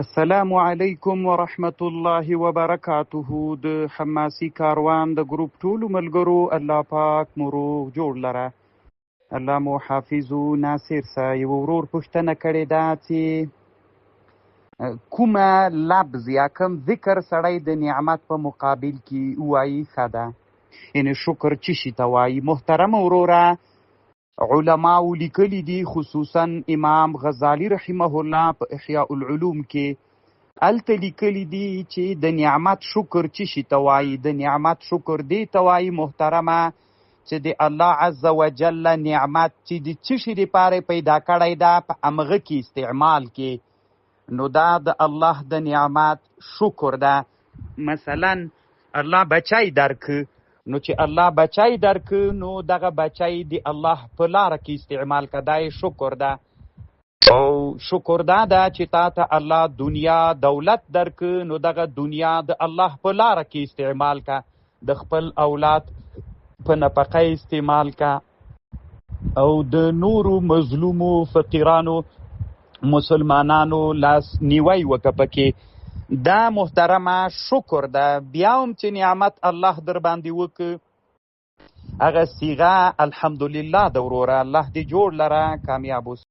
السلام علیکم ورحمت الله وبرکاته. د حماسي کاروان د ګروپ ټولو ملګرو الله پاک مو روغ جوړ لره. الله مو حافظ و ناصر سه. یو ورور پوښتنه کړې ده چې کومه لفظ یا کوم ذکر سړی د نعمت په مقابل کې ووایي ښه ده، یعنې شکر څه شي ته وایي. محترم وروره، علماو لیکلي دي، خصوصا امام غزالی رحمه الله په احیاء العلوم کې هلته لیکلي دي چې د نعمت شکر څه شي ته وایي. د نعمت شکر دې ته وایي محترمه چې د الله عز وجل نعمت چې د څه شي دپاره پیدا کړی ده په همغه کې استعمال کې، نو دا د الله د نعمت شکر ده. مثلا الله بچی درک، نو چې الله بچی درک نو دغه بچی د الله په لاره کې استعمال که، دا شکر ده. او شکر دا ده چې تا ته الله دنیا دولت درک، نو دغه دنیا د الله په لاره کې استعمال که، د خپل اولاد په نفقه استعمال که، او د نورو مظلومو فقیرانو مسلمانانو لاس نیوی وکه پکې. دا محترمه شکر ده. بیا هم چې نعمت الله در باندې وکړه، هغه صیغه الحمدلله ده وروره. الله دې جوړ لره، کامیاب اوسه.